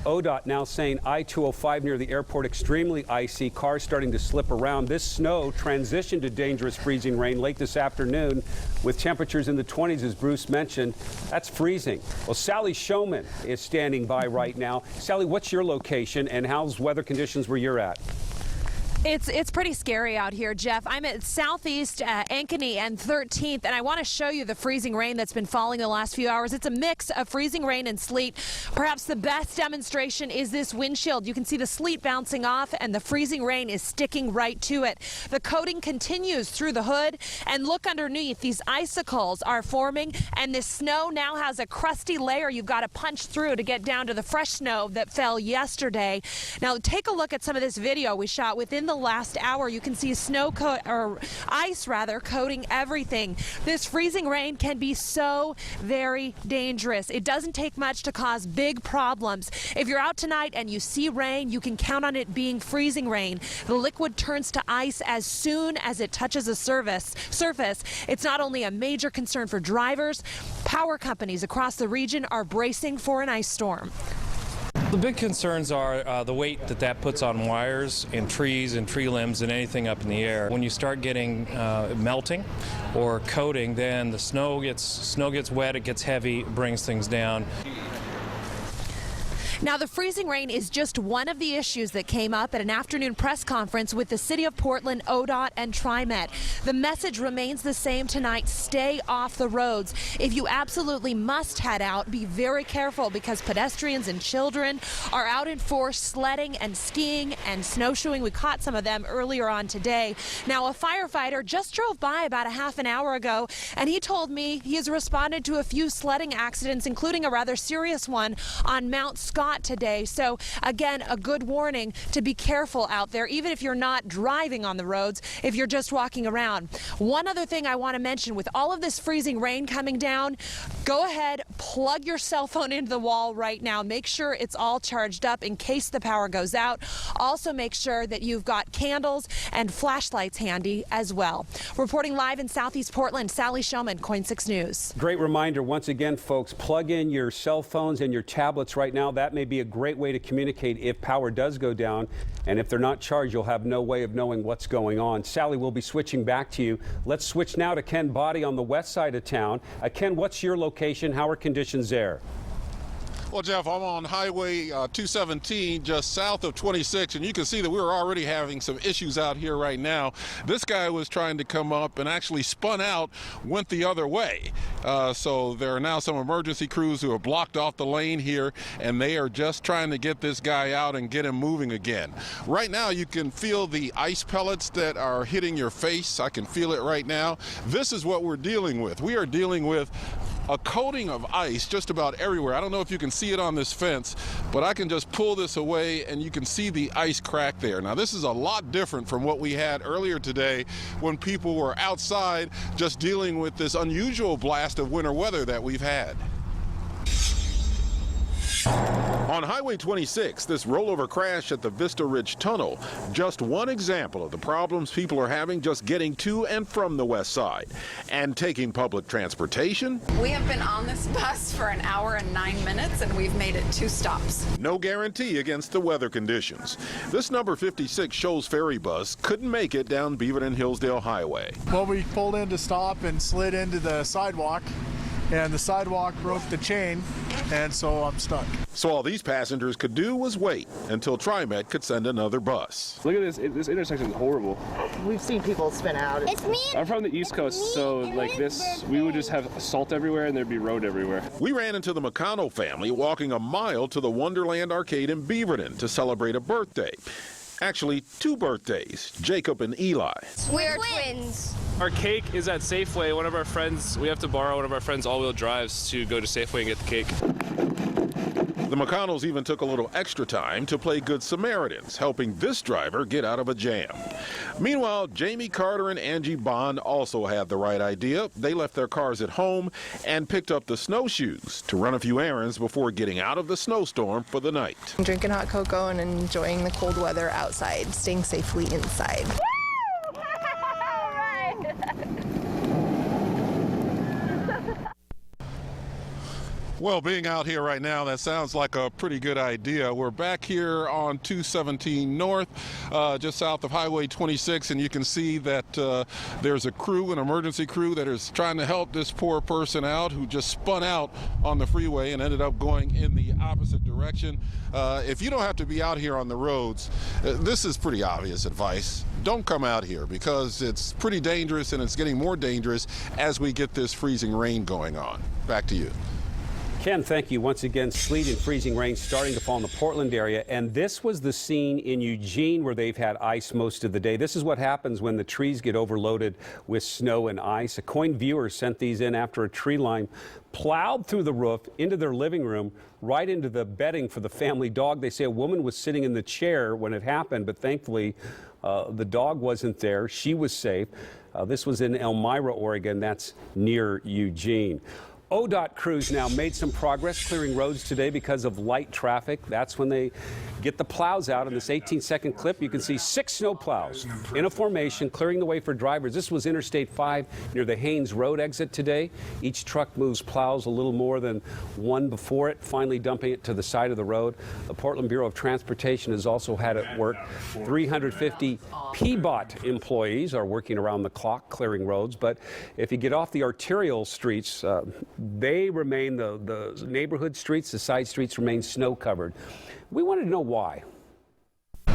ODOT now saying I-205 near the airport extremely icy, cars starting to slip around. This snow transitioned to dangerous freezing rain late this afternoon with temperatures in the 20s, as Bruce mentioned. That's freezing. Well, Sally Showman is standing by right now. Sally, what's your location and how's weather conditions where you're at? It's pretty scary out here, Jeff. I'm at Southeast Ankeny and 13th, and I want to show you the freezing rain that's been falling the last few hours. It's a mix of freezing rain and sleet. Perhaps the best demonstration is this windshield. You can see the sleet bouncing off, and the freezing rain is sticking right to it. The coating continues through the hood, and look underneath. These icicles are forming, and this snow now has a crusty layer you've got to punch through to get down to the fresh snow that fell yesterday. Now, take a look at some of this video we shot within the last hour. You can see ice coating everything. This freezing rain can be so very dangerous. It doesn't take much to cause big problems. If you're out tonight and you see rain, you can count on it being freezing rain. The liquid turns to ice as soon as it touches a surface. It's not only a major concern for drivers, power companies across the region are bracing for an ice storm. The big concerns are the weight that puts on wires and trees and tree limbs and anything up in the air. When you start getting melting or coating, then the snow gets wet, it gets heavy, brings things down. Now, the freezing rain is just one of the issues that came up at an afternoon press conference with the City of Portland, ODOT, and TriMet. The message remains the same tonight: stay off the roads. If you absolutely must head out, be very careful because pedestrians and children are out in force sledding and skiing and snowshoeing. We caught some of them earlier on today. Now, a firefighter just drove by about a half an hour ago, and he told me he has responded to a few sledding accidents, including a rather serious one on Mount Scott today. So again, a good warning to be careful out there, even if you're not driving on the roads, if you're just walking around. One other thing I want to mention, with all of this freezing rain coming down, go ahead, plug your cell phone into the wall right now. Make sure it's all charged up in case the power goes out. Also make sure that you've got candles and flashlights handy as well. Reporting live in Southeast Portland, Sally Showman, KOIN 6 News. Great reminder once again, folks, plug in your cell phones and your tablets right now. That may be a great way to communicate if power does go down, and if they're not charged, you'll have no way of knowing what's going on. Sally, we'll be switching back to you. Let's switch now to Ken Body on the west side of town. Ken, what's your location? How are conditions there? Well, Jeff, I'm on Highway 217, just south of 26, and you can see that we're already having some issues out here right now. This guy was trying to come up and actually spun out, went the other way. So there are now some emergency crews who have blocked off the lane here, and they are just trying to get this guy out and get him moving again. Right now, you can feel the ice pellets that are hitting your face. I can feel it right now. This is what we're dealing with. We are dealing with a coating of ice just about everywhere. I don't know if you can see it on this fence, but I can just pull this away and you can see the ice crack there. Now, this is a lot different from what we had earlier today when people were outside just dealing with this unusual blast of winter weather that we've had. On Highway 26, this rollover crash at the Vista Ridge Tunnel, just one example of the problems people are having just getting to and from the west side. And taking public transportation. We have been on this bus for an hour and 9 minutes, and we've made it 2 stops. No guarantee against the weather conditions. This number 56 Shoals Ferry bus couldn't make it down Beaverton Hillsdale Highway. Well, we pulled in to stop and slid into the sidewalk, and the sidewalk broke the chain, and so I'm stuck. So all these passengers could do was wait until TriMet could send another bus. Look at this, this intersection is horrible. We've seen people spin out. It's me. I'm from the East Coast, so like this, we would just have salt everywhere and there'd be road everywhere. We ran into the McConnell family walking a mile to the Wonderland Arcade in Beaverton to celebrate a birthday. Actually, 2 birthdays, Jacob and Eli. We're twins. Our cake is at Safeway. One of our friends, we have to borrow one of our friends' all-wheel drives to go to Safeway and get the cake. The McConnells even took a little extra time to play Good Samaritans, helping this driver get out of a jam. Meanwhile, Jamie Carter and Angie Bond also had the right idea. They left their cars at home and picked up the snowshoes to run a few errands before getting out of the snowstorm for the night. Drinking hot cocoa and enjoying the cold weather outside, staying safely inside. Well, being out here right now, that sounds like a pretty good idea. We're back here on 217 North, just south of Highway 26, and you can see that there's a crew, an emergency crew, that is trying to help this poor person out who just spun out on the freeway and ended up going in the opposite direction. If you don't have to be out here on the roads, this is pretty obvious advice. Don't come out here because it's pretty dangerous, and it's getting more dangerous as we get this freezing rain going on. Back to you. Ken, thank you. Once again, sleet and freezing rain starting to fall in the Portland area. And this was the scene in Eugene where they've had ice most of the day. This is what happens when the trees get overloaded with snow and ice. A KOIN viewer sent these in after a tree line plowed through the roof into their living room, right into the bedding for the family dog. They say a woman was sitting in the chair when it happened, but thankfully the dog wasn't there. She was safe. This was in Elmira, Oregon. That's near Eugene. ODOT crews now made some progress clearing roads today because of light traffic. That's when they get the plows out. In this 18-second clip, you can see 6 snow plows in a formation clearing the way for drivers. This was Interstate 5 near the Haynes Road exit today. Each truck moves plows a little more than one before it, finally dumping it to the side of the road. The Portland Bureau of Transportation has also had it work. 350 PBOT employees are working around the clock clearing roads. But if you get off the arterial streets, they remain, the neighborhood streets, the side streets remain snow covered. We wanted to know why.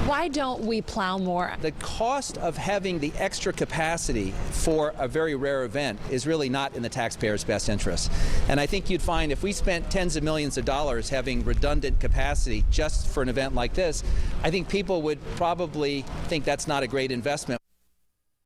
Why don't we plow more? The cost of having the extra capacity for a very rare event is really not in the taxpayer's best interest. And I think you'd find if we spent tens of millions of dollars having redundant capacity just for an event like this, I think people would probably think that's not a great investment.